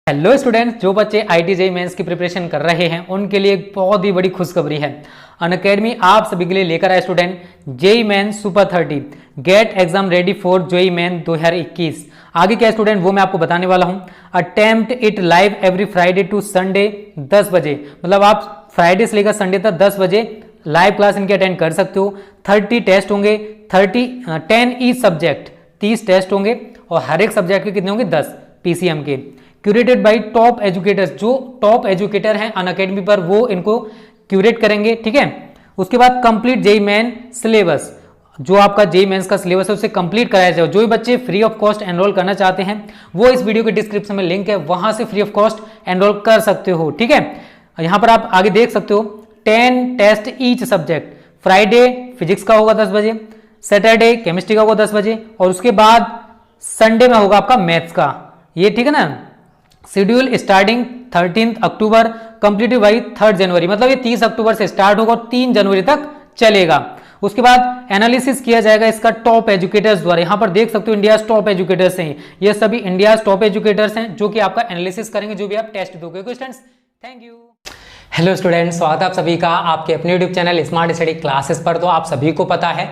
Hello students, जो बच्चे IT JEE mains की प्रिपरेशन कर रहे हैं उनके लिए एक बहुत ही बड़ी खुशखबरी है। अनअकैडमी आप सभी के लिए लेकर आए student JEE mains super 30 get exam ready for JEE main 2021। आगे क्या स्टूडेंट वो मैं आपको बताने वाला हूं। Attempt it live every Friday to Sunday 10 बजे, मतलब आप फ्राइडे से लेकर संडे तक 10 बजे लाइव क्लास इनके अटेंड कर सकते हो। 30 टेस्ट होंगे, 10 ईच सब्जेक्ट, 30 टेस्ट होंगे और हर एक सब्जेक्ट के कितने होंगे 10 पीसीएम के। क्यूरेटेड बाय टॉप एजुकेटर्स, जो टॉप एजुकेटर हैं अनअकैडमी पर वो इनको क्यूरेट करेंगे, ठीक है। उसके बाद कंप्लीट जेईई मेन सिलेबस, जो आपका जेईई मेंस का सिलेबस है उसे कंप्लीट कराया जाए। जो भी बच्चे फ्री ऑफ कॉस्ट एनरोल करना चाहते हैं वो इस वीडियो के डिस्क्रिप्शन में लिंक है, वहां से फ्री ऑफ कॉस्ट एनरोल कर सकते हो, ठीक है। यहां पर आप आगे देख सकते हो 10 test each subject. Friday physics का होगा 10 बजे, सैटरडे केमिस्ट्री का होगा 10 बजे और उसके बाद संडे में होगा आपका मैथ्स का, ये ठीक है ना। Schedule starting 13 October completed by 3 जनवरी, मतलब ये 30 अक्टूबर से स्टार्ट होगा और 3 जनवरी तक चलेगा। उसके बाद एनालिसिस किया जाएगा इसका टॉप एजुकेटर्स द्वारा। यहां पर देख सकते हो इंडिया टॉप एजुकेटर्स हैं, ये सभी इंडिया टॉप एजुकेटर्स हैं जो कि आपका एनालिसिस करेंगे जो भी आप टेस्ट दोगे। Students thank you. Hello students, स्वागत है आप सभी का आपके अपने YouTube channel smart study classes पर। तो आप सभी को पता है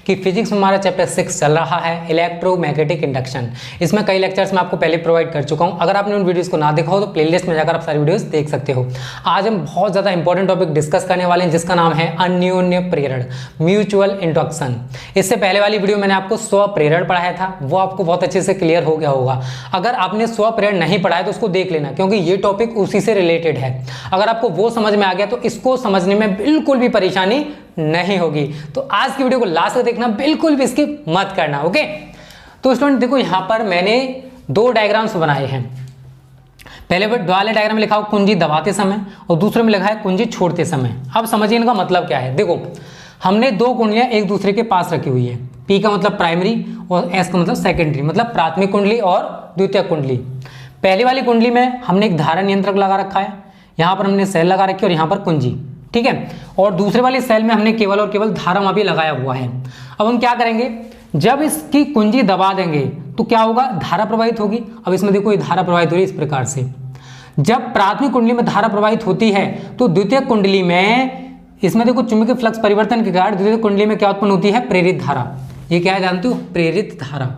कि फिजिक्स में हमारा चैप्टर 6 चल रहा है, इलेक्ट्रोमैग्नेटिक इंडक्शन। इसमें कई लेक्चर्स मैं आपको पहले प्रोवाइड कर चुका हूं। अगर आपने उन वीडियोस को ना देखा हो तो प्लेलिस्ट में जाकर आप सारी वीडियोस देख सकते हो। आज हम बहुत ज़्यादा इंपॉर्टेंट टॉपिक डिस्कस करने वाले हैं जिसका नाम है अन्योन्य प्रेरण, म्यूचुअल इंडक्शन। इससे पहले वाली वीडियो मैंने आपको स्व प्रेरण पढ़ाया था, वो आपको बहुत अच्छे से क्लियर हो गया होगा। अगर आपने स्व प्रेरण नहीं पढ़ाया तो उसको देख लेना, क्योंकि ये टॉपिक उसी से रिलेटेड है। अगर आपको वो समझ में आ गया तो इसको समझने में बिल्कुल भी परेशानी नहीं होगी। तो आज की वीडियो को लास्ट तक देखना, बिल्कुल भी स्किप मत करना, ओके। तो स्टूडेंट देखो यहां पर मैंने 2 डायग्राम्स बनाए हैं। पहले वाले डायग्राम में लिखा हो कुंजी दबाते समय और दूसरे में लिखा है कुंजी छोड़ते समय। अब समझिए इनका मतलब क्या है। देखो हमने 2 कुंडलियां एक दूसरे के पास रखी हुई है। पी का मतलब प्राइमरी और एस का मतलब सेकेंडरी, मतलब प्राथमिक कुंडली और द्वितीयक कुंडली। पहली वाली कुंडली में हमने एक धारा नियंत्रक लगा रखा है, यहां पर हमने सेल लगा रखी है और यहां पर कुंजी, ठीक है। और दूसरे वाली सेल में हमने केवल और केवल धारा मापी लगाया हुआ है। अब हम क्या करेंगे, जब इसकी कुंजी दबा देंगे तो क्या होगा, धारा प्रवाहित होगी। अब इसमें देखो ये धारा प्रवाहित हो रही है इस प्रकार से। जब प्राथमिक कुंडली में धारा प्रवाहित होती है तो द्वितीय कुंडली में, इसमें देखो चुंबकीय फ्लक्स परिवर्तन के कारण द्वितीय कुंडली में क्या उत्पन्न होती है, प्रेरित धारा। ये क्या है जानते हो, प्रेरित धारा,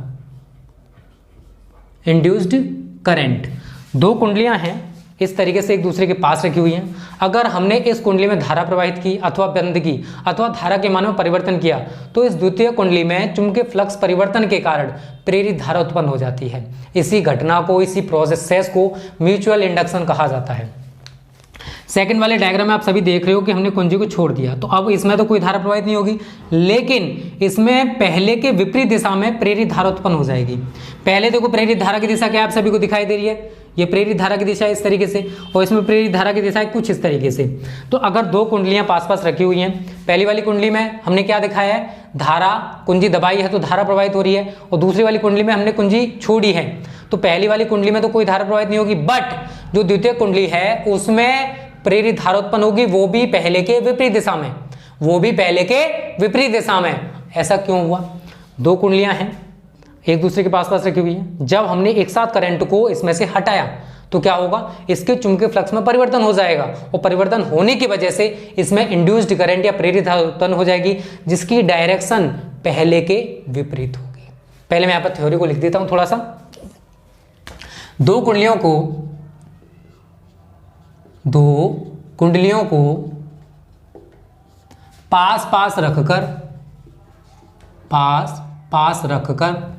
इंड्यूस्ड करंट। 2 कुंडलियां हैं इस तरीके से एक दूसरे के पास रखी हुई हैं। अगर हमने इस कुंडली में धारा प्रवाहित की अथवा बंद की अथवा धारा के मान में परिवर्तन किया तो इस द्वितीय कुंडली में चुंबकीय फ्लक्स परिवर्तन के कारण प्रेरित धारा उत्पन्न हो जाती है। इसी घटना को, इसी प्रोसेस को म्यूचुअल इंडक्शन कहा जाता है। सेकंड वाले डायग्राम में आप सभी देख रहे हो कि हमने कुंजी को छोड़ दिया, तो अब इसमें तो कोई धारा प्रवाहित नहीं होगी, लेकिन इसमें पहले के विपरीत दिशा में प्रेरित धारा उत्पन्न हो जाएगी। पहले देखो प्रेरित धारा की दिशा क्या आप सभी को दिखाई दे रही है, ये प्रेरित धारा की दिशा इस तरीके से और इसमें प्रेरित धारा की दिशा है कुछ इस तरीके से। तो अगर 2 कुंडलियां पास पास रखी हुई हैं, पहली वाली कुंडली में हमने क्या दिखाया है, धारा कुंजी दबाई है तो धारा प्रवाहित हो रही है, और दूसरी वाली कुंडली में हमने कुंजी छोड़ी है तो पहली वाली कुंडली में तो कोई धारा प्रवाहित नहीं होगी, बट जो द्वितीय कुंडली है उसमें प्रेरित धारा उत्पन्न होगी, वो भी पहले के विपरीत दिशा में, वो भी पहले के विपरीत दिशा में। ऐसा क्यों हुआ, 2 कुंडलियां हैं एक दूसरे के पास पास रखी हुई है। जब हमने एक साथ करंट को इसमें से हटाया तो क्या होगा, इसके चुंबकीय फ्लक्स में परिवर्तन हो जाएगा और परिवर्तन होने की वजह से इसमें इंड्यूस्ड करंट या प्रेरित धारा उत्पन्न हो जाएगी जिसकी डायरेक्शन पहले के विपरीत होगी। पहले मैं यहाँ पर थ्योरी को लिख देता हूं थोड़ा सा। 2 कुंडलियों को पास पास रखकर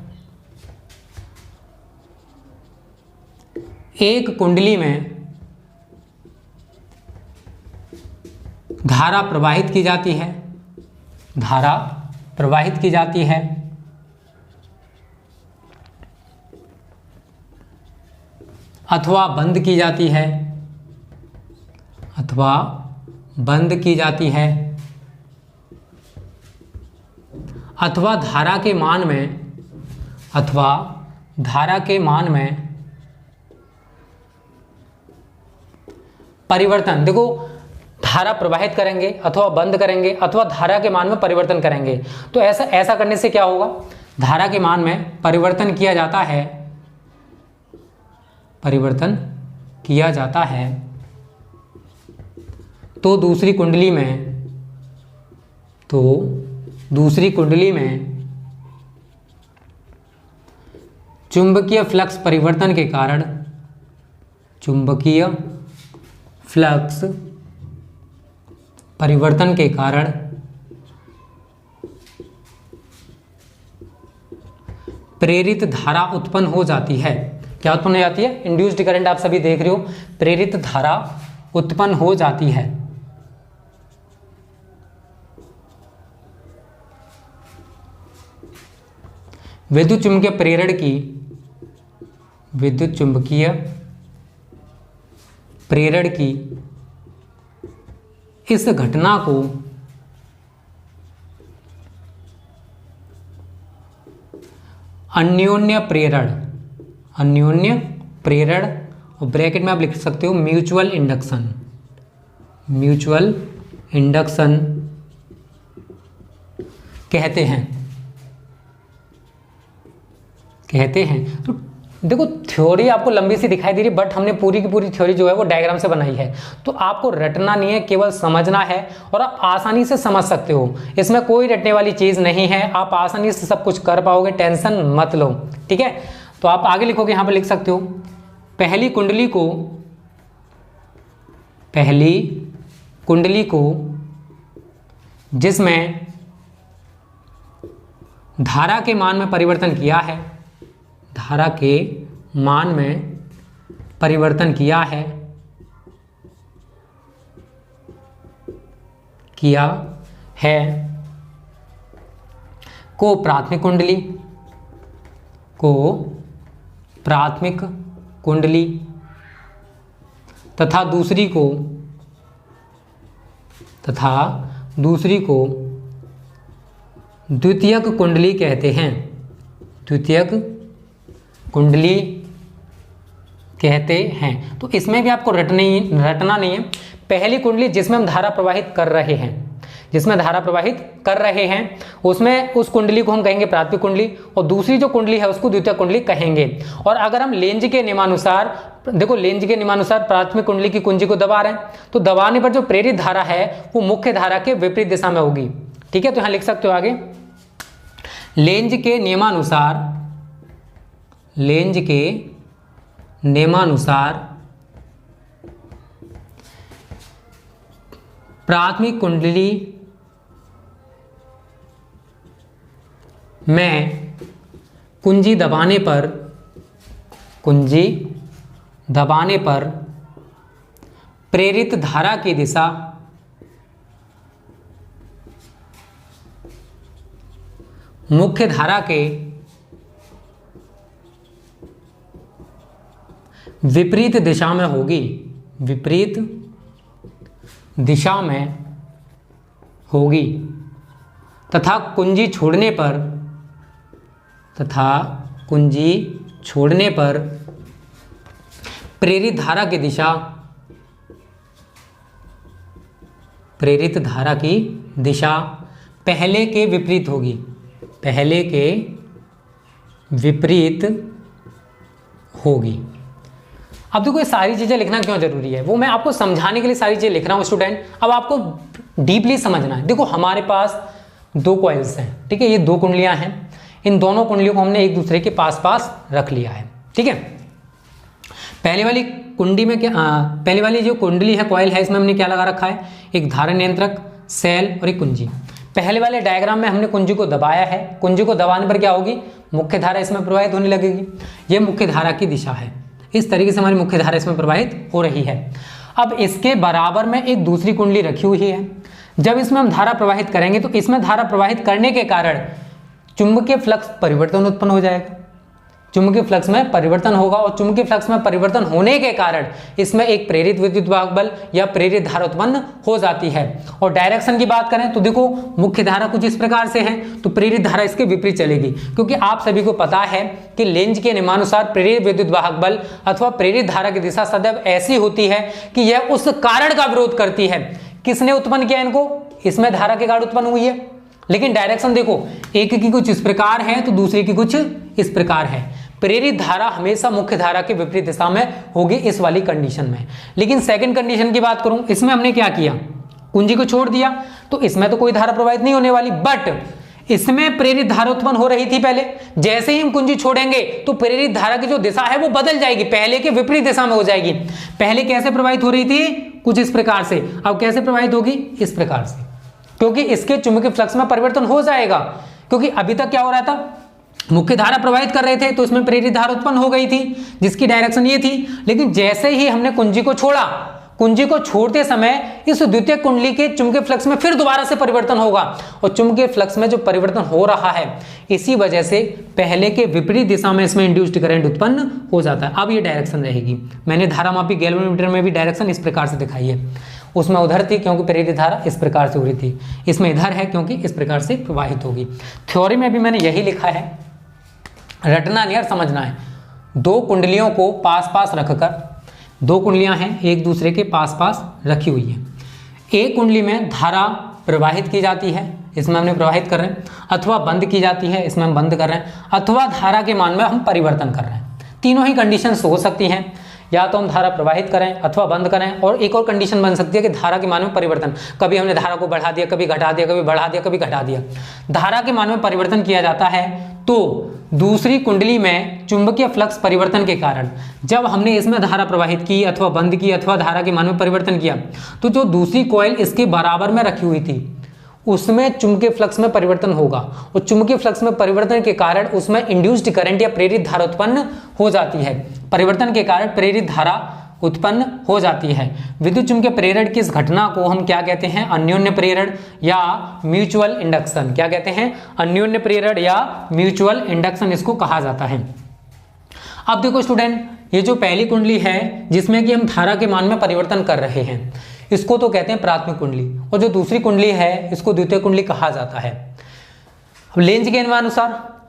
एक कुंडली में धारा प्रवाहित की जाती है, धारा प्रवाहित की जाती है अथवा बंद की जाती है, अथवा बंद की जाती है, अथवा धारा के मान में, अथवा धारा के मान में परिवर्तन। देखो धारा प्रवाहित करेंगे अथवा बंद करेंगे अथवा धारा के मान में परिवर्तन करेंगे, तो ऐसा करने से क्या होगा, धारा के मान में परिवर्तन किया जाता है, परिवर्तन किया जाता है तो दूसरी कुंडली में चुंबकीय फ्लक्स परिवर्तन के कारण प्रेरित धारा उत्पन्न हो जाती है। क्या उत्पन्न हो जाती है? इंड्यूस्ड करंट आप सभी देख रहे हो, प्रेरित धारा उत्पन्न हो जाती है। विद्युत चुंबकीय प्रेरण की इस घटना को अन्योन्य प्रेरण और ब्रैकेट में आप लिख सकते हो म्यूचुअल इंडक्शन कहते हैं। तो देखो थ्योरी आपको लंबी सी दिखाई दे रही है, बट हमने पूरी की पूरी थ्योरी जो है वो डायग्राम से बनाई है, तो आपको रटना नहीं है, केवल समझना है और आप आसानी से समझ सकते हो। इसमें कोई रटने वाली चीज नहीं है, आप आसानी से सब कुछ कर पाओगे, टेंशन मत लो। ठीक है, तो आप आगे लिखोगे, यहां पर लिख सकते हो पहली कुंडली को जिसमें धारा के मान में परिवर्तन किया है, को प्राथमिक कुंडली तथा दूसरी को द्वितीयक कुंडली कहते हैं। तो इसमें भी आपको रटना नहीं है। पहली कुंडली जिसमें हम धारा प्रवाहित कर रहे हैं उसमें उस कुंडली को हम कहेंगे प्राथमिक कुंडली, और दूसरी जो कुंडली है उसको द्वितीयक कुंडली कहेंगे। और अगर हम लेंज के नियमानुसार प्राथमिक कुंडली की कुंजी को दबा रहे हैं, तो दबाने पर जो प्रेरित धारा है वो मुख्य धारा के विपरीत दिशा में होगी। ठीक है, तो यहां लिख सकते हो आगे, लेंज के नियमानुसार प्राथमिक कुंडली में कुंजी दबाने पर प्रेरित धारा की दिशा मुख्य धारा के विपरीत दिशा में होगी तथा कुंजी छोड़ने पर प्रेरित धारा की दिशा पहले के विपरीत होगी। अब देखो ये सारी चीजें लिखना क्यों जरूरी है, वो मैं आपको समझाने के लिए सारी चीजें लिख रहा हूं स्टूडेंट। अब आपको डीपली समझना है। देखो हमारे पास दो कॉइल्स हैं, ठीक है, ये दो कुंडलियां हैं, इन दोनों कुंडलियों को हमने एक दूसरे के पास रख लिया है। ठीक है, पहले वाली जो कुंडली है, कॉइल है, इसमें हमने क्या लगा रखा है, एक धारा नियंत्रक, सेल और एक कुंजी। पहले वाले डायग्राम में हमने कुंजी को दबाया है, कुंजी को दबाने पर क्या होगी, मुख्य धारा इसमें प्रवाहित होने लगेगी। यह मुख्य धारा की दिशा है, इस तरीके से हमारी मुख्य धारा इसमें प्रवाहित हो रही है। अब इसके बराबर में एक दूसरी कुंडली रखी हुई है, जब इसमें हम धारा प्रवाहित करेंगे तो इसमें धारा प्रवाहित करने के कारण चुंबकीय फ्लक्स परिवर्तन उत्पन्न हो जाएगा, चुंबकीय फ्लक्स में परिवर्तन होगा, और चुंबकीय फ्लक्स में परिवर्तन होने के कारण इसमें एक प्रेरित विद्युत वाहक बल या प्रेरित धारा उत्पन्न हो जाती है। और डायरेक्शन की बात करें तो देखो मुख्य धारा कुछ इस प्रकार से है, तो प्रेरित धारा इसके विपरीत चलेगी, क्योंकि आप सभी को पता है कि लेंज के नियमानुसार प्रेरित विद्युत वाहक बल अथवा प्रेरित धारा की दिशा सदैव ऐसी होती है कि यह उस कारण का विरोध करती है। किसने उत्पन्न किया इनको, इसमें धारा के कारण उत्पन्न हुई है, लेकिन डायरेक्शन देखो एक की कुछ इस प्रकार है तो दूसरी की कुछ इस प्रकार है। प्रेरित धारा हमेशा मुख्य धारा के विपरीत दिशा में होगी इस वाली कंडीशन में। लेकिन सेकंड कंडीशन की बात करूं, इसमें हमने क्या किया, कुंजी को छोड़ दिया, तो इसमें तो कोई धारा प्रवाहित नहीं होने वाली, बट इसमें प्रेरित धारा उत्पन्न हो रही थी पहले। जैसे ही हम कुंजी छोड़ेंगे तो प्रेरित धारा की जो दिशा है वो बदल जाएगी, पहले के विपरीत दिशा में हो जाएगी। पहले कैसे प्रवाहित हो रही थी, कुछ इस प्रकार से, अब कैसे प्रवाहित होगी, इस प्रकार से, क्योंकि इसके चुंबकीय फ्लक्स में परिवर्तन हो जाएगा। क्योंकि अभी तक क्या हो रहा था, मुख्य धारा प्रवाहित कर रहे थे तो इसमें प्रेरित धारा उत्पन्न हो गई थी जिसकी डायरेक्शन ये थी। लेकिन जैसे ही हमने कुंजी को छोड़ा, कुंजी को छोड़ते समय इस द्वितीय कुंडली के चुंबकीय फ्लक्स में फिर दोबारा से परिवर्तन होगा, और चुंबकीय फ्लक्स में जो परिवर्तन हो रहा है इसी वजह से पहले के विपरीत दिशा में इसमें इंड्यूस्ड करंट उत्पन्न हो जाता है। अब ये डायरेक्शन रहेगी। मैंने धारामापी गैल्वेनोमीटर में भी डायरेक्शन इस प्रकार से दिखाई है, उसमें उधर थी क्योंकि प्रेरित धारा इस प्रकार से हो रही थी, इसमें इधर है क्योंकि इस प्रकार से प्रवाहित होगी। थ्योरी में भी मैंने यही लिखा है, रटना नहीं और समझना है। दो कुंडलियों को पास पास रखकर, दो कुंडलियां हैं एक दूसरे के पास पास रखी हुई है, एक कुंडली में धारा प्रवाहित की जाती है, इसमें हमने प्रवाहित कर रहे हैं, अथवा बंद की जाती है, इसमें हम बंद कर रहे हैं, अथवा धारा के मान में हम परिवर्तन कर रहे हैं। तीनों ही कंडीशंस हो सकती हैं, या तो हम धारा प्रवाहित करें अथवा बंद करें, और एक और कंडीशन बन सकती है कि धारा के मान में परिवर्तन, कभी हमने धारा को बढ़ा दिया, कभी घटा दिया, कभी बढ़ा दिया, कभी घटा दिया। धारा के मान में परिवर्तन किया जाता है तो दूसरी कुंडली में चुंबकीय फ्लक्स परिवर्तन के कारण, जब हमने इसमें धारा प्रवाहित की अथवा बंद की अथवा धारा के मान में परिवर्तन किया, तो जो दूसरी कॉइल इसके बराबर में रखी हुई थी उसमें चुंबकीय फ्लक्स में परिवर्तन होगा, और चुंबकीय फ्लक्स में परिवर्तन के कारण उसमें इंड्यूस्ड करंट या प्रेरित धारा उत्पन्न हो जाती है। परिवर्तन के कारण प्रेरित धारा उत्पन्न हो जाती है। विद्युत चुंबकीय प्रेरण की इस घटना को हम क्या कहते हैं, अन्योन्य प्रेरण या म्यूचुअल इंडक्शन। क्या कहते हैं, अन्योन्य प्रेरण या म्यूचुअल इंडक्शन इसको कहा जाता है। अब देखो स्टूडेंट, ये जो पहली कुंडली है जिसमें कि हम धारा के मान में परिवर्तन कर रहे हैं, इसको तो कहते हैं प्राथमिक कुंडली, और जो दूसरी कुंडली है इसको द्वितीय कुंडली कहा जाता है। अब लेंज के नियमानुसार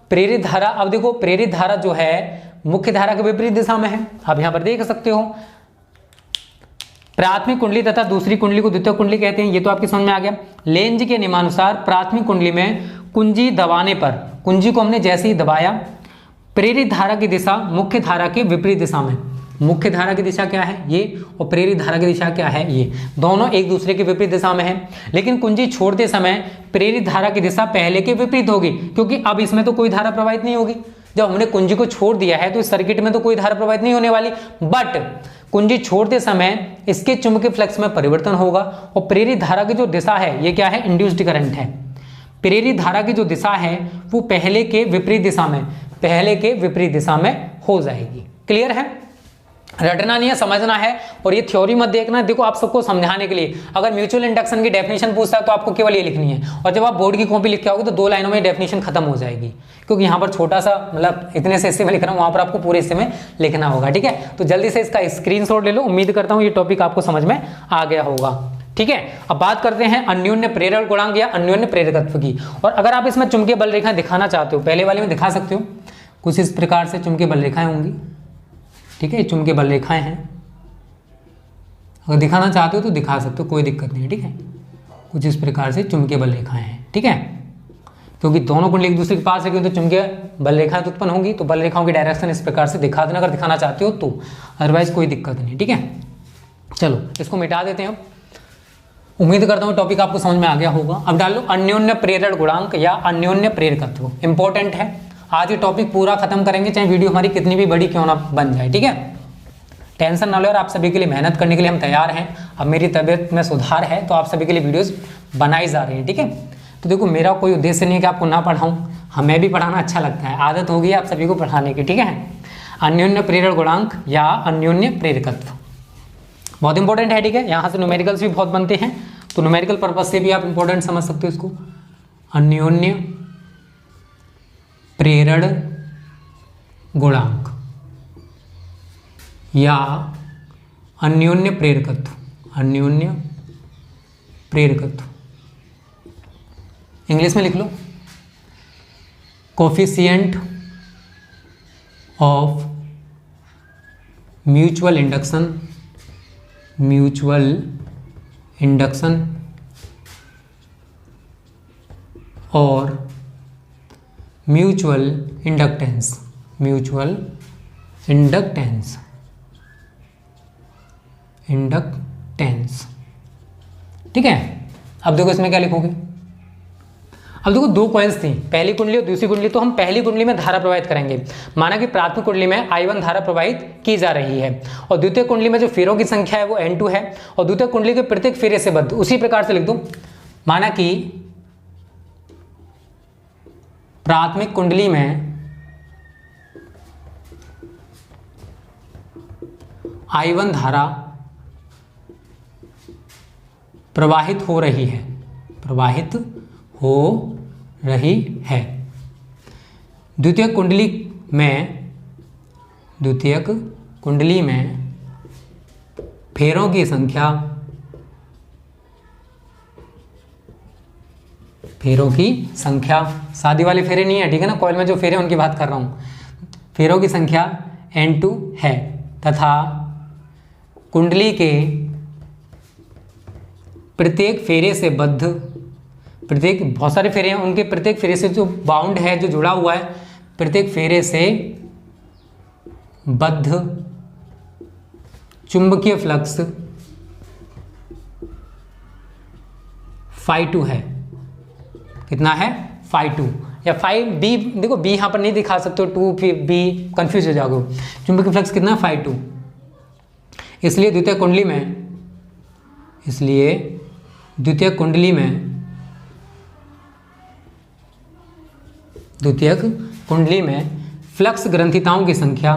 प्रेरित धारा, अब देखो प्रेरित धारा जो है मुख्य धारा के विपरीत दिशा में है। आप यहां पर देख सकते हो, प्राथमिक कुंडली तथा दूसरी कुंडली को द्वितीय कुंडली कहते हैं, ये तो आपकी समझ में आ गया। लेंज के नियमानुसार प्राथमिक कुंडली में कुंजी दबाने पर, कुंजी को हमने जैसे ही दबाया, प्रेरित धारा की दिशा मुख्य धारा के विपरीत दिशा में, मुख्य धारा की दिशा क्या है ये, और प्रेरित धारा की दिशा क्या है ये, दोनों एक दूसरे के विपरीत दिशा में है। लेकिन कुंजी छोड़ते समय प्रेरित धारा की दिशा पहले के विपरीत होगी, क्योंकि अब इसमें तो कोई धारा प्रवाहित नहीं होगी। जब हमने कुंजी को छोड़ दिया है तो इस सर्किट में तो कोई धारा प्रवाहित नहीं होने वाली, बट कुंजी छोड़ते समय इसके चुंबकीय फ्लक्स में परिवर्तन होगा, और प्रेरित धारा की जो दिशा है ये क्या है, इंड्यूस्ड करंट है। प्रेरित धारा की जो दिशा है वो पहले के विपरीत दिशा में, पहले के विपरीत दिशा में हो जाएगी। क्लियर है, रटना नहीं है, समझना है। और ये थ्योरी मत देखना, देखो आप सबको समझाने के लिए, अगर म्यूचुअल इंडक्शन की डेफिनेशन पूछता है तो आपको केवल ये लिखनी है, और जब आप बोर्ड की कॉपी लिख के आओगे तो 2 लाइनों में डेफिनेशन खत्म हो जाएगी, क्योंकि यहाँ पर छोटा सा मतलब इतने से हिस्से में लिख रहा हूँ, वहाँ पर आपको पूरे हिस्से में लिखना होगा। ठीक है, तो जल्दी से इसका स्क्रीनशॉट ले लो। उम्मीद करता हूँ ये टॉपिक आपको समझ में आ गया होगा। ठीक है, अब बात करते हैं अन्योन्य प्रेरण गुणांक या अन्योन्य प्रेरकत्व की। और अगर आप इसमें चुंबकीय बल रेखाएं दिखाना चाहते हो, पहले वाले में दिखा सकते हो, कुछ इस प्रकार से चुंबकीय बल रेखाएं होंगी। ठीक है, चुंबकीय बल रेखाएं हैं, अगर दिखाना चाहते हो तो दिखा सकते हो, कोई दिक्कत नहीं है। ठीक है, कुछ इस प्रकार से चुंबकीय बल रेखाएं हैं। ठीक है, क्योंकि दोनों कुंडली एक दूसरे के पास है, क्योंकि तो चुंबकीय बल रेखाएं तो उत्पन्न होंगी, तो बल रेखाओं की डायरेक्शन इस प्रकार से दिखा देना अगर दिखाना चाहते हो तो, अदरवाइज कोई दिक्कत नहीं। ठीक है, चलो इसको मिटा देते हैं। अब उम्मीद करता हूँ टॉपिक आपको समझ में आ गया होगा। अब डाल लो अन्योन्य प्रेरण गुणांक या अन्योन्य प्रेरकत्व, इंपॉर्टेंट है। आज ये टॉपिक पूरा खत्म करेंगे, चाहे वीडियो हमारी कितनी भी बड़ी क्यों ना बन जाए। ठीक है, टेंशन ना लो यार, आप सभी के लिए मेहनत करने के लिए हम तैयार हैं। अब मेरी तबीयत में सुधार है तो आप सभी के लिए वीडियोस बनाई जा रही हैं। ठीक है, तो देखो मेरा कोई उद्देश्य नहीं है कि आपको ना पढ़ाऊँ, हमें भी पढ़ाना अच्छा लगता है, आदत हो गई आप सभी को पढ़ाने की। ठीक है, अन्योन्य प्रेरण गुणांक या अन्योन्य प्रेरकत्व बहुत इंपॉर्टेंट है। ठीक है, यहाँ से न्यूमेरिकल्स भी बहुत बनते हैं, तो न्यूमेरिकल पर्पज से भी आप इंपॉर्टेंट समझ सकते हो इसको। अन्योन्य प्रेरण गुणांक या अन्योन्य प्रेरकत्व, अन्योन्य प्रेरकत्व इंग्लिश में लिख लो, coefficient of mutual induction, mutual induction और mutual inductance, mutual inductance, inductance, ठीक है। अब देखो इसमें क्या लिखोगे, अब देखो दो कॉइल्स थी, पहली कुंडली और दूसरी कुंडली, तो हम पहली कुंडली में धारा प्रवाहित करेंगे। माना कि प्राथमिक कुंडली में I1 धारा प्रवाहित की जा रही है और द्वितीय कुंडली में जो फेरों की संख्या है वो N2 है और द्वितीय कुंडली के प्रत्येक फेरे से बद्ध, उसी प्रकार से लिख दो। माना कि प्राथमिक कुंडली में I1 धारा प्रवाहित हो रही है, प्रवाहित हो रही है। द्वितीयक कुंडली में फेरों की संख्या, शादी वाले फेरे नहीं है, ठीक है ना, कॉइल में जो फेरे उनकी बात कर रहा हूं। फेरों की संख्या N2 है तथा कुंडली के प्रत्येक फेरे से बद्ध, प्रत्येक, बहुत सारे फेरे हैं, उनके प्रत्येक फेरे से जो बाउंड है, जो जुड़ा हुआ है, प्रत्येक फेरे से बद्ध चुंबकीय फ्लक्स φ2 है। कितना है? φ2 या φb, देखो b यहां पर नहीं दिखा सकते हो, 2 फिर b कंफ्यूज हो जाओगे। चुंबकीय फ्लक्स कितना? φ2। इसलिए द्वितीय कुंडली में फ्लक्स ग्रंथिताओं की संख्या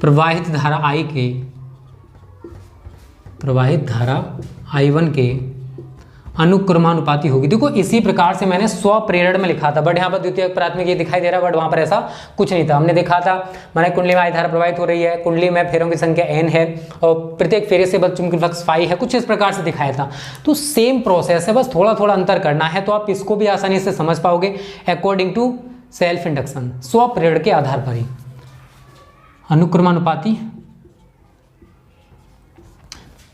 प्रवाहित धारा I1 के अनुक्रमानुपाती होगी। देखो इसी प्रकार से मैंने स्वप्रेरण में लिखा था, बट यहाँ पर द्वितीय प्राथमिक ये दिखाई दे रहा है, बट वहां पर ऐसा कुछ नहीं था। हमने देखा था, मैंने कुंडली में I धारा प्रवाहित हो रही है, कुंडली में फेरों की संख्या N है और प्रत्येक फेरे से बस चुंबकीय फ्लक्स φ है, कुछ इस प्रकार से दिखाया था। तो सेम प्रोसेस है, बस थोड़ा थोड़ा अंतर करना है, तो आप इसको भी आसानी से समझ पाओगे अकॉर्डिंग टू सेल्फ इंडक्शन, स्वप्रेरण के आधार पर ही। अनुक्रमानुपाती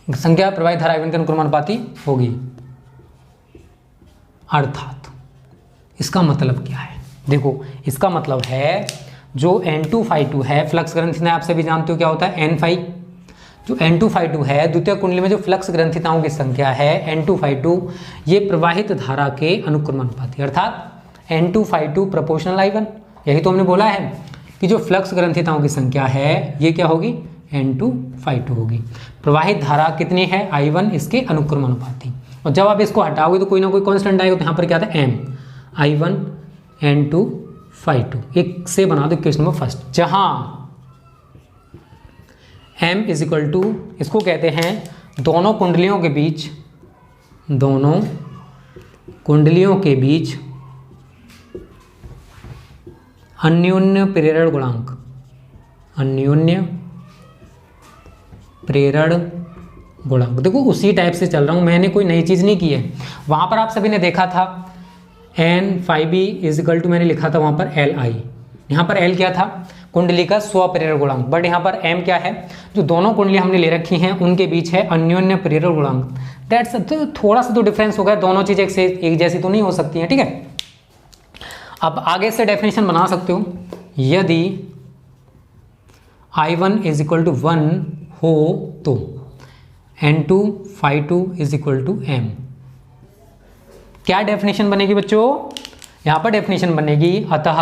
संख्या प्रवाहित धारा I1 के अनुक्रमानुपाती होगी। अर्थात इसका मतलब क्या है? देखो इसका मतलब है जो N2 φ2 है, फ्लक्स ग्रंथिता आप सभी जानते हो क्या होता है? N phi. जो N2 φ2 है, द्वितीय कुंडली में जो फ्लक्स ग्रंथिताओं की संख्या है N2 φ2, ये प्रवाहित धारा के अनुक्रमानुपाती, अर्थात N2 φ2 प्रोपोर्शनल I1। यही तो हमने बोला है कि जो फ्लक्स ग्रंथिताओं की संख्या है ये क्या होगी? N2 φ2 होगी। प्रवाहित धारा कितनी है? I1, इसके अनुक्रमानुपाती। और जब आप इसको हटाओगे तो कोई ना कोई कांस्टेंट आएगा, तो यहाँ पर क्या था? M, I1 N2 φ2। एक से बना दो इक्वेशन नंबर फर्स्ट, जहां M इज इक्वल टू, इसको कहते हैं दोनों कुंडलियों के बीच अन्योन्य प्रेरण गुणांक। देखो उसी टाइप से चल रहा हूँ, मैंने कोई नई चीज़ नहीं की है। वहाँ पर आप सभी ने देखा था N phi B is equal to, मैंने लिखा था वहाँ पर Li। यहाँ पर L क्या था? कुंडली का स्वप्रेरण गुणांक। बट यहाँ पर M क्या है? जो दोनों कुंडली हमने ले रखी हैं उनके बीच है अन्योन्य प्रेरण गुणांक। दैट्स, तो थोड़ा सा तो डिफरेंस होगा, दोनों चीज़ एक जैसी तो नहीं हो सकती हैं, ठीक है। अब आगे से डेफिनेशन बना सकते हो, यदि I1 इज इक्वल टू 1 हो तो N2 φ2 is equal to M। क्या डेफिनेशन बनेगी बच्चों? यहाँ पर डेफिनेशन बनेगी, अतः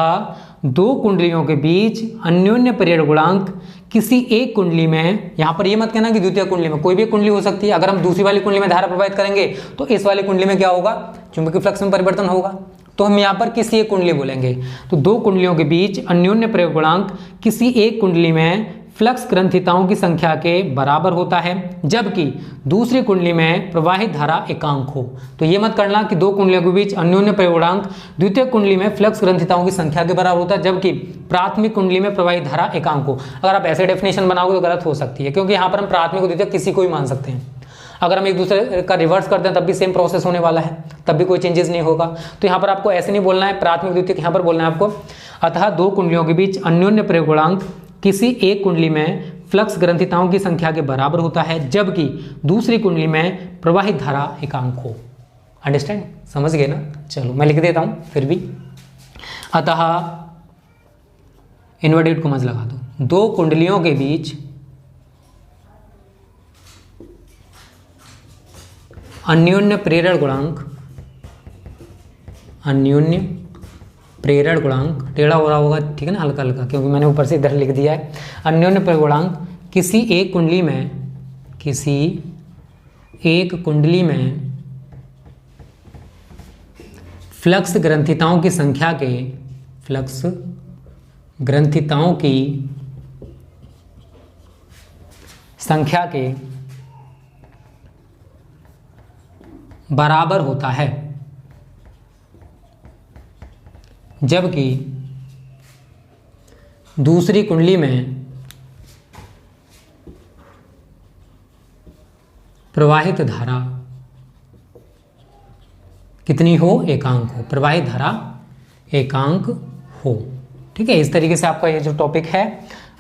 दो कुंडलियों के बीच अन्योन्य प्रेरण गुणांक किसी एक कुंडली में, यहाँ पर ये मत कहना कि द्वितीय कुंडली में, कोई भी कुंडली हो सकती है। अगर हम दूसरी वाली कुंडली में धारा प्रवाहित करेंगे तो इस वाली कुंडली में क्या होगा? चुंबकीय फ्लक्स में परिवर्तन होगा, तो हम यहाँ पर किसी एक कुंडली बोलेंगे। तो दो कुंडलियों के बीच अन्योन्य प्रेरण गुणांक किसी एक कुंडली में फ्लक्स ग्रंथिताओं की संख्या के बराबर होता है, जबकि दूसरी कुंडली में प्रवाहित धारा एकांक हो। तो ये मत करना कि दो कुंडलियों के बीच अन्योन्य प्रेरण गुणांक द्वितीय कुंडली में फ्लक्स ग्रंथिताओं की संख्या के बराबर होता है, जबकि प्राथमिक कुंडली में प्रवाहित धारा एकांक हो। अगर आप ऐसे डेफिनेशन बनाओगे तो गलत हो सकती है, क्योंकि यहाँ पर हम प्राथमिक और द्वितीय किसी को भी मान सकते हैं। अगर हम एक दूसरे का रिवर्स करते हैं तब भी सेम प्रोसेस होने वाला है, तब भी कोई चेंजेस नहीं होगा। तो यहाँ पर आपको ऐसे नहीं बोलना है प्राथमिक द्वितीय, यहाँ पर बोलना है आपको, अतः दो कुंडलियों के बीच अन्योन्य प्रेरण गुणांक किसी एक कुंडली में फ्लक्स ग्रंथिताओं की संख्या के बराबर होता है, जबकि दूसरी कुंडली में प्रवाहित धारा एकांक हो। अंडरस्टैंड, समझ गए ना? चलो मैं लिख देता हूं फिर भी। अतः इन्वर्टेड कॉमास लगा दो, दो कुंडलियों के बीच अन्योन्य प्रेरण गुणांक, अन्योन्य प्रेरण गुणांक, टेढ़ा हो रहा होगा ठीक है ना, हल्का हल्का, क्योंकि मैंने ऊपर से इधर लिख दिया है। अन्योन्य प्रेरण गुणांक किसी एक कुंडली में, किसी एक कुंडली में फ्लक्स ग्रंथिताओं की संख्या के, फ्लक्स ग्रंथिताओं की संख्या के बराबर होता है, जबकि दूसरी कुंडली में प्रवाहित धारा कितनी हो? एकांक हो। प्रवाहित धारा एकांक हो। ठीक है, इस तरीके से आपका ये जो टॉपिक है,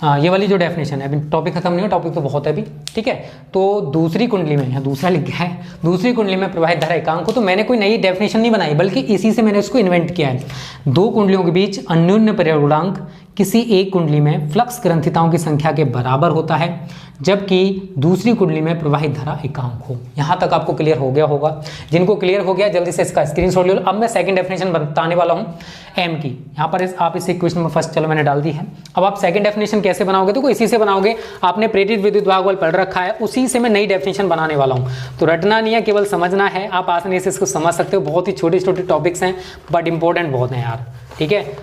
ये वाली जो डेफिनेशन है, अभी टॉपिक खत्म नहीं हो, टॉपिक तो बहुत है अभी। ठीक है, तो दूसरी कुंडली में, यहाँ दूसरा लिख गया है, दूसरी कुंडली में प्रवाहित धारा एकांक हो। तो मैंने कोई नई डेफिनेशन नहीं बनाई, बल्कि इसी से मैंने इसको इन्वेंट किया है। दो कुंडलियों के बीच अन्योन्य प्रेरण गुणांक किसी एक कुंडली में फ्लक्स ग्रंथिताओं की संख्या के बराबर होता है, जबकि दूसरी कुंडली में प्रवाहित धारा एकांक हो। यहाँ तक आपको क्लियर हो गया होगा। जिनको क्लियर हो गया जल्दी से इसका स्क्रीनशॉट ले लो। अब मैं सेकंड डेफिनेशन बताने वाला हूँ एम की। यहाँ पर आप इस इक्वेशन में फर्स्ट, चलो मैंने डाल दी है। अब आप सेकंड डेफिनेशन कैसे बनाओगे? तो इसी से बनाओगे। आपने प्रेरित विद्युत भागबल पढ़ रखा है, उसी से मैं नई डेफिनेशन बनाने वाला हूँ। तो रटना नहीं है, केवल समझना है। आप आसानी से इसको समझ सकते हो। बहुत ही छोटे छोटे टॉपिक्स हैं, बट इंपॉर्टेंट बहुत हैं यार। ठीक है,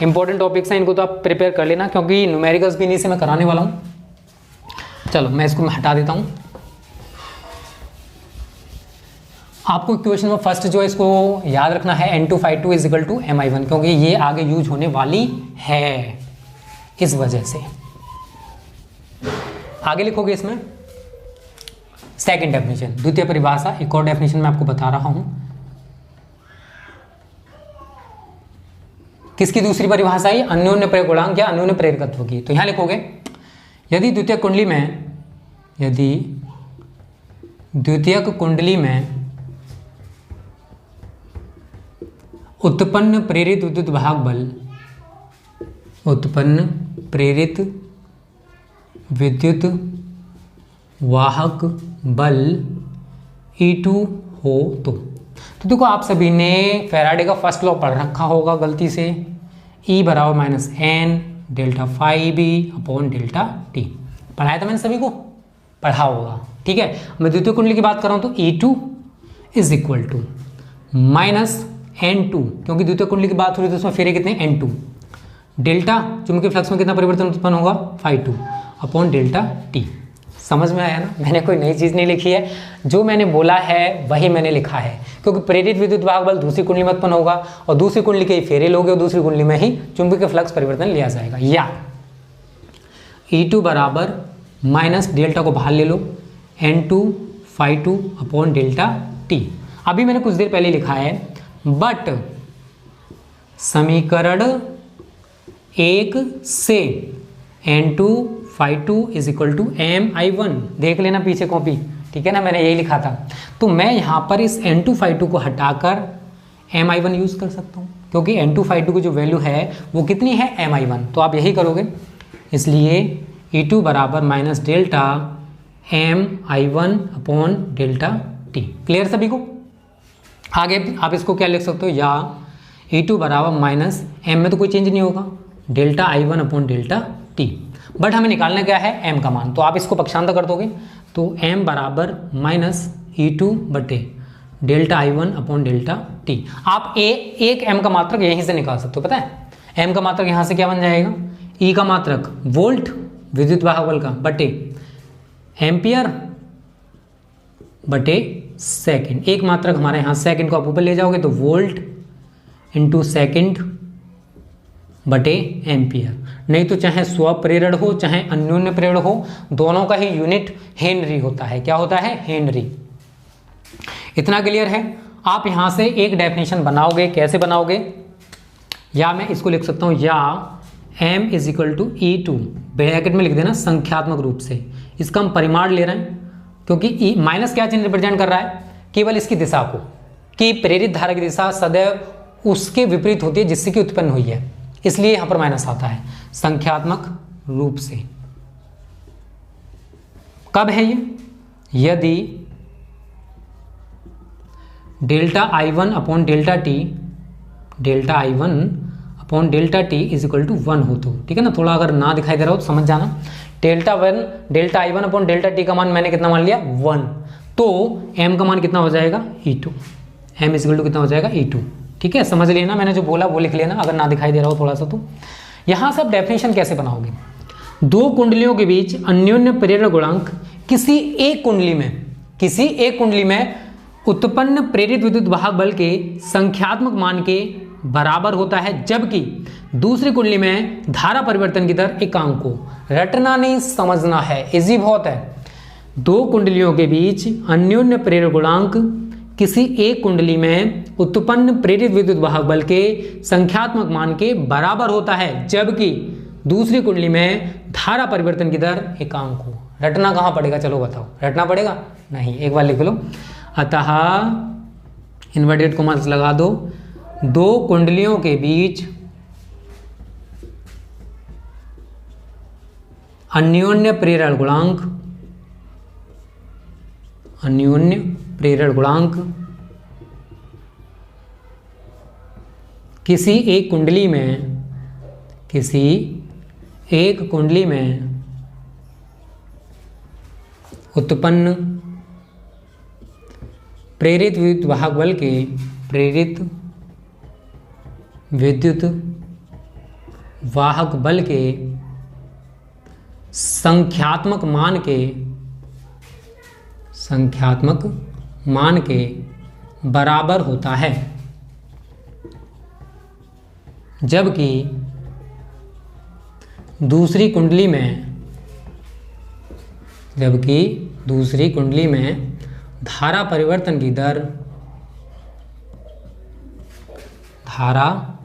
इंपॉर्टेंट टॉपिक्स हैं, इनको तो आप प्रिपेयर कर लेना, क्योंकि न्यूमेरिकल्स भी इन्हीं से मैं कराने वाला हूँ। चलो मैं इसको हटा देता हूँ। आपको इक्वेशन में फर्स्ट जो है इसको याद रखना है, N2/2 is equal to Mi1, क्योंकि ये आगे यूज होने वाली है, इस वजह से। आगे लिखोगे इसमें सेकंड डेफिनेशन, द्वितीय परिभाषा। एक और डेफिनेशन मैं आपको बता रहा हूं। किसकी दूसरी परिभाषा है? अन्योन्य प्रेरक गुणांक या अन्योन्य प्रेरकत्व की। तो यहां लिखोगे, यदि द्वितीयक कुंडली में, यदि द्वितीयक कुंडली में उत्पन्न प्रेरित विद्युत भाग बल, उत्पन्न प्रेरित विद्युत वाहक बल E2 हो तो देखो आप सभी ने फैराडे का फर्स्ट लॉ पढ़ रखा होगा गलती से, E बराबर -n delta phi B upon delta T. पढ़ाया था मैंने, सभी को पढ़ा होगा। ठीक है, मैं द्वितीय कुंडली की बात कर रहा हूं तो E2 is equal to -n2, क्योंकि द्वितीय कुंडली की बात हो रही है तो उसमें फेरे कितने? n2। डेल्टा चुंबकीय फ्लक्स में कितना परिवर्तन उत्पन्न होगा? φ2 अपॉन डेल्टा टी। समझ में आया ना? मैंने कोई नई चीज़ नहीं लिखी है, जो मैंने बोला है वही मैंने लिखा है, क्योंकि प्रेरित विद्युत भाग बल दूसरी कुंडली में उत्पन्न होगा और दूसरी कुंडली के ही फेरे लोगे और दूसरी कुंडली में ही चुंबकीय फ्लक्स परिवर्तन लिया जाएगा। या E2 बराबर माइनस डेल्टा को बाहर ले लो, n2 φ2 अपॉन डेल्टा टी। अभी मैंने कुछ देर पहले लिखा है, बट समीकरण 1 से n2 φ2 is equal to Mi1, देख लेना पीछे कॉपी। ठीक है ना, मैंने यही लिखा था। तो मैं यहाँ पर इस n2 φ2 को हटाकर Mi1 यूज कर सकता हूँ, क्योंकि n2 φ2 की जो वैल्यू है वो कितनी है? Mi1। तो आप यही करोगे, इसलिए E2 बराबर minus delta Mi1 upon delta T. Clear सभी को? आगे आप इसको क्या लिख सकते हो? या E2 बराबर माइनस m में तो कोई चेंज नहीं होगा, delta I1 upon delta T. But हमें निकालना क्या है? m का मान। तो आप इसको पक्षांतर कर दोगे तो m बराबर माइनस E2 बटे delta I1 upon delta T. आप एक m का मात्रक यहीं से निकाल सकते हो, पता है? m का मात्रक यहाँ से क्या बन जाएगा? E का मात्रक वोल्ट विद्युत वाहक बल का बटे एम्पियर बटे सेकंड। एक मात्रक हमारे यहाँ सेकंड को आप ऊपर ले जाओगे तो वोल्ट इंटू सेकंड बटे एम्पियर। नहीं तो चाहे स्वप्रेरण हो चाहे अन्योन्य प्रेरण हो, दोनों का ही यूनिट हेनरी होता है। क्या होता है? हेनरी। इतना क्लियर है? आप यहां से एक डेफिनेशन बनाओगे, कैसे बनाओगे? या मैं इसको लिख सकता हूं, या m is equal to E2, bracket में लिख देना संख्यात्मक रूप से। इसका हम परिमाण ले रहे हैं क्योंकि माइनस क्या चिन्ह रिप्रेजेंट कर रहा है, केवल इसकी दिशा को, कि प्रेरित धारा की दिशा सदैव उसके विपरीत होती है जिससे कि उत्पन्न हुई है, इसलिए यहां पर माइनस आता है संख्यात्मक रूप से। कब है ये? यदि delta I1 upon delta T is equal to 1 हो तो, ठीक है ना। थोड़ा अगर ना दिखाई दे रहा हो तो समझ जाना। Delta I1 upon delta T का मान मैंने कितना मान लिया 1, तो m का मान कितना हो जाएगा E2, m is equal to कितना हो जाएगा E2, ठीक है। समझ लेना, मैंने जो बोला वो लिख लेना अगर ना दिखाई दे रहा हो थोड़ा सा तो। यहाँ से आप डेफिनेशन कैसे बनाओगे, दो कुंडलियों के बीच अन्योन्य प्रेरण गुणांक किसी एक कुंडली में उत्पन्न प्रेरित विद्युत वाहक बल के संख्यात्मक मान के बराबर होता है, जबकि दूसरी कुंडली में धारा परिवर्तन की दर एकांक को। रटना नहीं, समझना है, इजी बहुत है। दो कुंडलियों के बीच अन्योन्य प्रेरण गुणांक किसी एक कुंडली में उत्पन्न प्रेरित विद्युत वाहक बल के संख्यात्मक मान के बराबर होता है, जबकि दूसरी कुंडली में धारा परिवर्तन की दर एकांक हो। रटना कहाँ पड़ेगा, चलो बताओ, रटना पड़ेगा? नहीं, एक बार लिख लो। अतः इन्वर्टेड कॉमास लगा दो, दो कुंडलियों के बीच अन्योन्य प्रेरण गुणांक किसी एक कुंडली में उत्पन्न प्रेरित विद्युत वाहक बल के संख्यात्मक मान के बराबर होता है, जबकि दूसरी कुंडली में धारा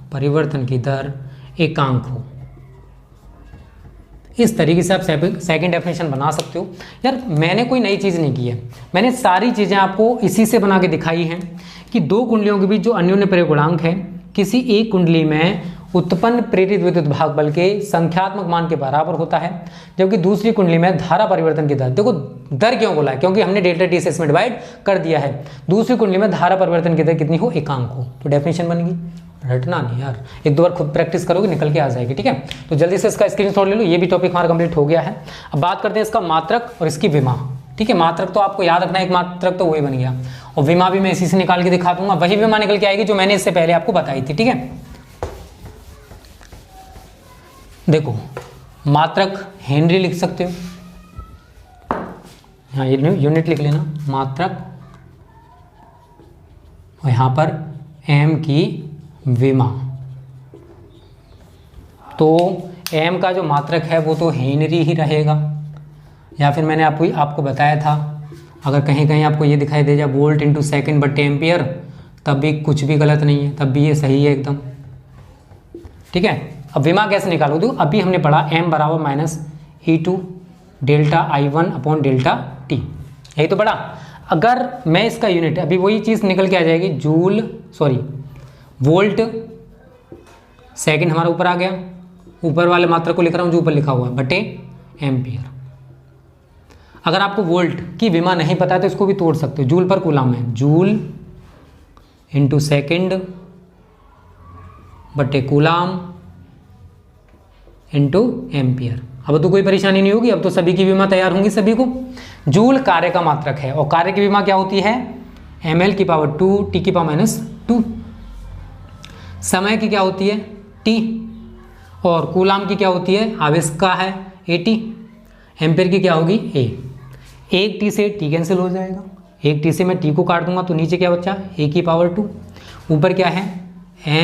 परिवर्तन की दर एकांक हो। इस तरीके से आप सेकंड डेफिनेशन बना सकते हो। यार मैंने कोई नई चीज़ नहीं की है, मैंने सारी चीज़ें आपको इसी से बना के दिखाई हैं कि दो कुंडलियों के बीच जो अन्योन्य प्रेरक गुणांक है किसी एक कुंडली में उत्पन्न प्रेरित विद्युत वाहक बल के संख्यात्मक मान के बराबर होता है, जबकि दूसरी कुंडली में धारा परिवर्तन की दर, देखो दर क्यों बोला है, क्योंकि हमने डेल्टा टी से इसमें डिवाइड कर दिया है। दूसरी कुंडली में धारा परिवर्तन की दर कितनी हो, एकांक हो, तो डेफिनेशन बन गई। रटना नहीं यार, एक दो बार खुद प्रैक्टिस करोगे निकल के आ जाएगी, ठीक है। तो जल्दी से इसका स्क्रीनशॉट ले लो, ये भी टॉपिक हमारा कंप्लीट हो गया है। अब बात करते हैं इसका मात्रक और इसकी विमा, ठीक है। मात्रक तो आपको याद रखना है, एक मात्रक तो वही बन गया, और विमा भी मैं इसी से निकाल के दिखा दूंगा, वही विमा निकल के आएगी जो मैंने इससे पहले आपको बताई थी, ठीक है। देखो मात्रक हेनरी लिख सकते हो, यहाँ यूनिट लिख लेना मात्रक, और यहाँ पर एम की विमा। तो एम का जो मात्रक है वो तो हेनरी ही रहेगा, या फिर मैंने आपको बताया था अगर कहीं कहीं आपको ये दिखाई दे जाए वोल्ट इंटू सेकेंड बटे एम्पियर, तब भी कुछ भी गलत नहीं है, तब भी ये सही है एकदम, ठीक है। अब विमा कैसे निकालो, देखो अभी हमने पढ़ा m बराबर minus E2 delta I1 upon delta T, यही तो पढ़ा। अगर मैं इसका यूनिट, अभी वही चीज़ निकल के आ जाएगी, वोल्ट सेकंड हमारा ऊपर आ गया, ऊपर वाले मात्रा को लिख रहा हूँ जो ऊपर लिखा हुआ है, बटे एम्पियर। अगर आपको वोल्ट की विमा नहीं पता है तो इसको भी तोड़ सकते हो, जूल पर कूलाम है, जूल इंटू सेकेंड बटे कूलाम इंटू एम्पियर। अब तो कोई परेशानी नहीं होगी, अब तो सभी की विमा तैयार होंगी सभी को। जूल कार्य का मात्रक है, और कार्य की विमा क्या होती है, ml की पावर 2 t की पावर माइनस 2। समय की क्या होती है t, और कूलाम की क्या होती है, आवेश का है at। एम्पियर की क्या होगी a। एक t से t कैंसिल हो जाएगा, एक t से मैं t को काट दूंगा तो नीचे क्या बचा, a की पावर 2, ऊपर क्या है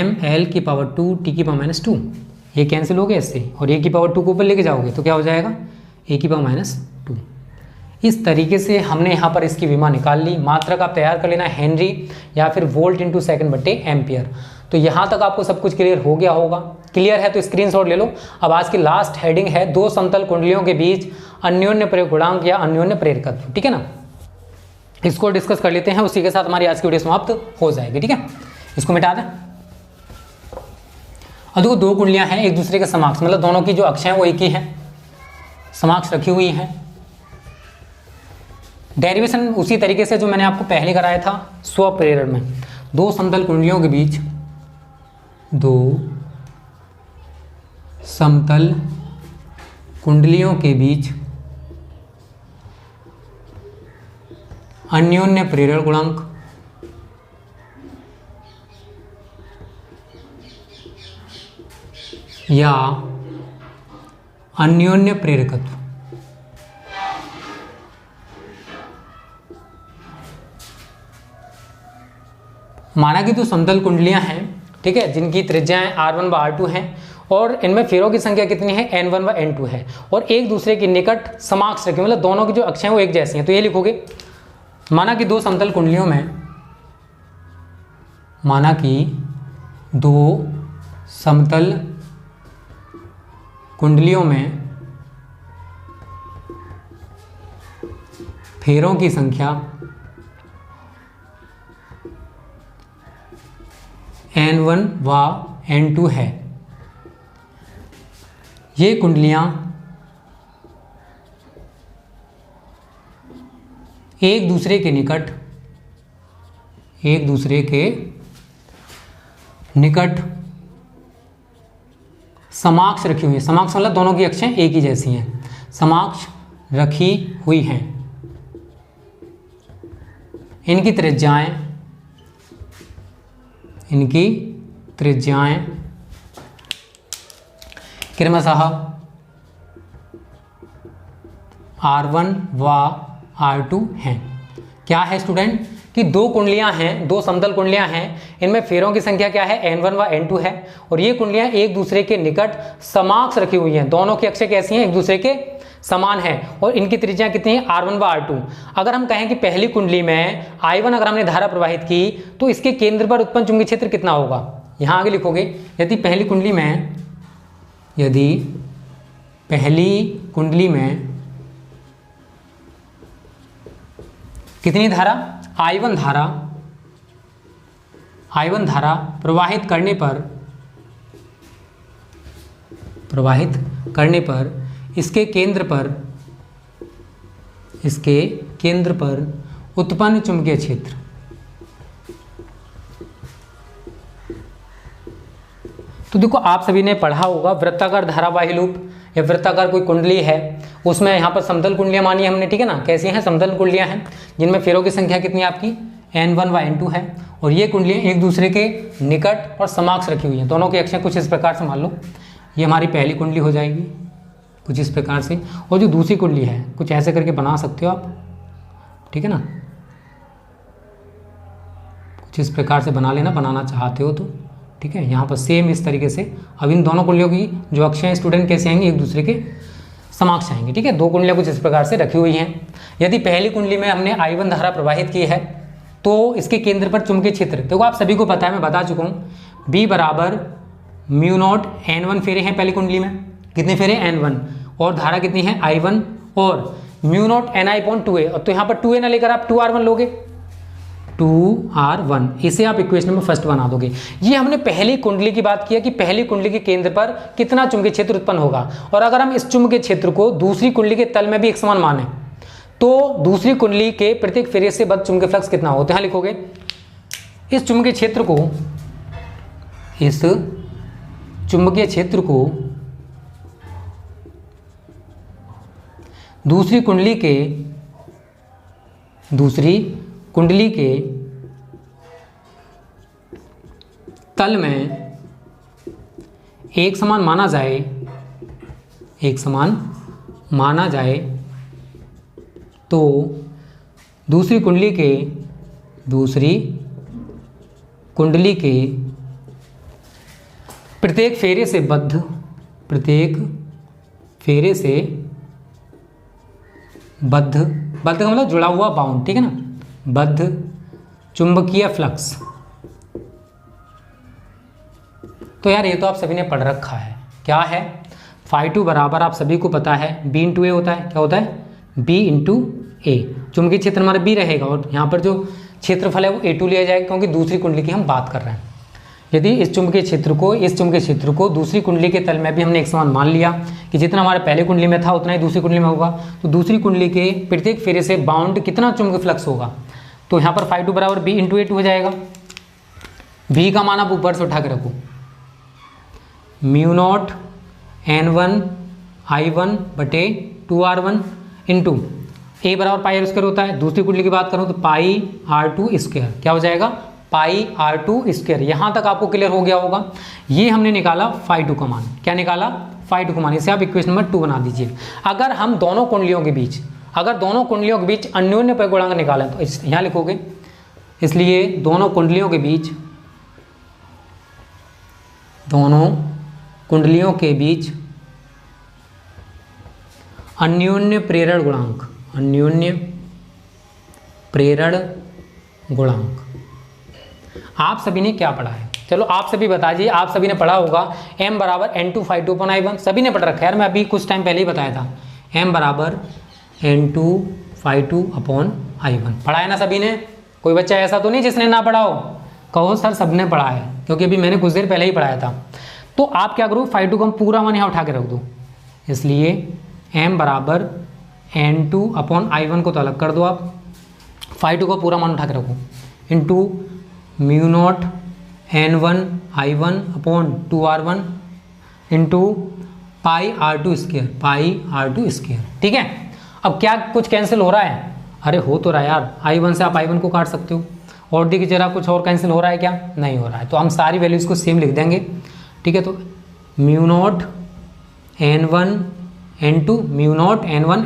ml की पावर 2 t की पावर माइनस 2, ये कैंसिल हो गया इससे, और a की पावर 2 को ऊपर लेके जाओगे तो क्या हो जाएगा a की पावर माइनस 2। इस तरीके से हमने यहाँ पर इसकी विमा निकाल ली। मात्रक आप तैयार कर लेना हेनरी या फिर वोल्ट इंटू सेकंड बटे एम्पियर। तो यहाँ तक आपको सब कुछ क्लियर हो गया होगा। क्लियर है तो स्क्रीनशॉट ले लो। अब आज की लास्ट हेडिंग है दो समतल कुंडलियों के बीच अन्योन्य प्रेरक गुणांक या अन्योन्य प्रेरकत्व, ठीक है ना। इसको डिस्कस कर लेते हैं, उसी के साथ हमारी आज की वीडियो समाप्त हो जाएगी, ठीक है। इसको मिटा दें। अब देखो दो कुंडलियां हैं एक दूसरे के समक्ष, मतलब दोनों की जो अक्ष हैं वो एक ही हैं, समक्ष रखी हुई हैं। डेरिवेशन उसी तरीके से जो मैंने आपको पहले कराया था स्वप्रेरण में। दो समतल कुंडलियों के बीच, दो समतल कुंडलियों के बीच अन्योन्य प्रेरण गुणांक या अन्योन्य प्रेरकत्व। माना कि तो समतल कुंडलियां हैं, ठीक है, जिनकी त्रिज्याएं R1 व R2 हैं और इनमें फेरों की संख्या कितनी है N1 व N2 है और एक दूसरे के निकट समक्ष रखी, मतलब दोनों की जो अक्षें हैं वो एक जैसी हैं। तो ये लिखोगे, माना कि दो समतल कुंडलियों में, माना कि दो समतल कुंडलियों में फेरों की संख्या N1 व N2 है। ये कुंडलियां एक दूसरे के निकट समक्ष रखी हुई है। समक्ष मतलब दोनों की अक्षें एक ही जैसी हैं, समक्ष रखी हुई हैं। इनकी त्रिज्याएं क्रमशः R1 व R2 हैं। क्या है स्टूडेंट कि दो कुंडलियां हैं, दो समतल कुंडलियां हैं, इनमें फेरों की संख्या क्या है N1 व N2 है और ये कुंडलियां एक दूसरे के निकट समक्ष रखी हुई हैं। दोनों की अक्षें कैसी हैं, एक दूसरे के समान है और इनकी त्रिज्या कितनी है R1 व R2। अगर हम कहें कि पहली कुंडली में I1 अगर हमने धारा प्रवाहित की तो इसके केंद्र पर उत्पन्न चुंबकीय क्षेत्र कितना होगा। यहां आगे लिखोगे, यदि पहली कुंडली में कितनी धारा I1 धारा प्रवाहित करने पर इसके केंद्र पर उत्पन्न चुंबकीय क्षेत्र तो देखो आप सभी ने पढ़ा होगा वृत्ताकार धारावाही लूप या वृत्ताकार कोई कुंडली है, उसमें यहाँ पर समतल कुंडलियां मानी हमने, ठीक है ना। कैसी हैं, समतल कुंडलियां हैं जिनमें फेरों की संख्या कितनी है आपकी N1 व N2 है और ये कुंडलियां एक दूसरे के निकट और समक्ष रखी हुई हैं। दोनों की अक्षें कुछ इस प्रकार से मान लो, ये हमारी पहली कुंडली हो जाएगी कुछ इस प्रकार से, और जो दूसरी कुंडली है कुछ ऐसे करके बना सकते हो आप, ठीक है ना, कुछ इस प्रकार से बना लेना, बनाना चाहते हो तो, ठीक है। यहाँ पर सेम इस तरीके से अब इन दोनों कुंडलियों की जो अक्षें स्टूडेंट कैसे आएंगे, एक दूसरे के समक्ष आएंगे, ठीक है। दो कुंडलियां कुछ इस प्रकार से रखी हुई हैं। यदि पहली कुंडली में हमने I1 धारा प्रवाहित की है तो इसके केंद्र पर चुंबकीय क्षेत्र, देखो आप सभी को पता है, मैं बता चुका हूँ, B बराबर μ0 N1 फेरे हैं पहली कुंडली में, कितने फेरे N1, और धारा कितनी है I1 और μ0 Ni/2a, और तो यहाँ पर 2a ना लेकर आप 2R1 लोगे, 2R1, इसे आप इक्वेशन नंबर फर्स्ट बना दोगे। ये हमने पहली कुंडली की बात किया कि पहली कुंडली के केंद्र पर कितना चुंबकीय क्षेत्र उत्पन्न होगा, और अगर हम इस चुंबकीय क्षेत्र को दूसरी कुंडली के तल में भी एक समान माने तो दूसरी कुंडली के प्रत्येक फेरे से बद्ध चुंबकीय फ्लक्स कितना होता है। लिखोगे इस चुंबकीय क्षेत्र को दूसरी कुंडली के तल में एक समान माना जाए तो दूसरी कुंडली के प्रत्येक फेरे से बद्ध का मतलब जुड़ा हुआ, बाउंड, ठीक है ना, बद्ध चुंबकीय फ्लक्स तो यार ये तो आप सभी ने पढ़ रखा है, क्या है, φ2 बराबर आप सभी को पता है b इंटू ए होता है, क्या होता है, b इंटू ए। चुंबकीय क्षेत्र हमारा b रहेगा और यहाँ पर जो क्षेत्रफल है वो A2 लिया जाएगा, क्योंकि दूसरी कुंडली की हम बात कर रहे हैं। यदि इस चुंबकीय क्षेत्र को दूसरी कुंडली के तल में भी हमने एक समान मान लिया कि जितना हमारे पहले कुंडली में था उतना ही दूसरी कुंडली में होगा, तो दूसरी कुंडली के प्रत्येक फेरे से बाउंड कितना चुंबकीय फ्लक्स होगा, तो यहाँ पर φ2 बराबर b इंटू A2 हो जाएगा। v का मान आप ऊपर से उठा के रखो, μ0 n1 I1 बटे 2r1 इंटू a बराबर पाई आर स्क्वायर होता है। दूसरी कुंडली की बात करूँ तो पाई r2 स्क्वायर, क्या हो जाएगा, पाई r2 स्क्वायर। यहाँ तक आपको क्लियर हो गया होगा। ये हमने निकाला φ2 का मान, क्या निकाला, φ2 का मान। इसे आप इक्वेशन नंबर 2 बना दीजिए। अगर हम दोनों कुंडलियों के बीच अन्योन्य परिगुणांक निकालें तो यहाँ लिखोगे, इसलिए दोनों कुंडलियों के बीच अन्योन्य प्रेरण गुणांक आप सभी ने क्या पढ़ा है, चलो आप सभी बता दीजिए। आप सभी ने पढ़ा होगा m बराबर n2 φ2 अपॉन I1, सभी ने पढ़ रखा है यार, मैं अभी कुछ टाइम पहले ही बताया था, m बराबर n2 φ2 अपॉन I1 पढ़ा है ना सभी ने। कोई बच्चा ऐसा तो नहीं जिसने ना पढ़ा हो, कहो सर सबने पढ़ा है, क्योंकि अभी मैंने कुछ देर पहले ही पढ़ाया था। तो आप क्या करो, φ2 का पूरा मान यहाँ उठा के रख दो, इसलिए m बराबर n2 अपॉन I1 को तो अलग कर दो आप, φ2 का पूरा मान उठा के रखो, into μ0 n1 I1 upon 2r1 into pi r2 square, ठीक है। अब क्या कुछ कैंसिल हो रहा है, अरे हो तो रहा है यार, I1 से आप I1 को काट सकते हो, और देखिए जरा कुछ और कैंसिल हो रहा है क्या, नहीं हो रहा है, तो हम सारी वैल्यूज़ को सेम लिख देंगे, ठीक है। तो μ0 n1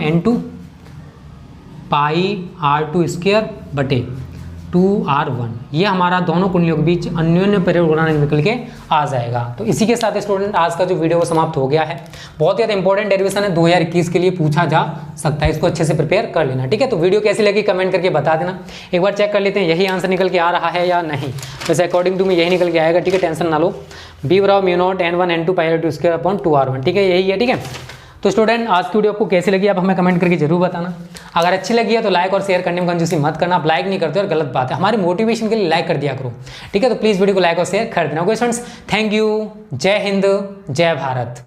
n2 पाई r2 स्क्वायर बटे 2r1, ये हमारा दोनों कुंडलियों के बीच अन्योन्य प्रेरक गुणांक निकल के आ जाएगा। तो इसी के साथ स्टूडेंट आज का जो वीडियो वो समाप्त हो गया है। बहुत ही ज़्यादा इंपॉर्टेंट डेरिवेशन है, 2021 के लिए पूछा जा सकता है, इसको अच्छे से प्रिपेयर कर लेना, ठीक है। तो वीडियो कैसी लगी कमेंट करके बता देना। एक बार चेक कर लेते हैं यही आंसर निकल के आ रहा है या नहीं। वैसे अकॉर्डिंग टू मी यही निकल के आएगा, ठीक है, टेंशन ना लो। b बराबर μ0 n1 n2 पाई r2 स्क्वायर अपॉन 2r1, ठीक है, यही है, ठीक है। तो स्टूडेंट आज की वीडियो आपको कैसी लगी आप हमें कमेंट करके जरूर बताना। अगर अच्छी लगी है तो लाइक और शेयर करने में कंजूसी मत करना, आप लाइक नहीं करते और गलत बात है, हमारी मोटिवेशन के लिए लाइक कर दिया करो, ठीक है। तो प्लीज़ वीडियो को लाइक और शेयर कर देना। ओके स्टूडेंट्स, थैंक यू, जय हिंद, जय भारत।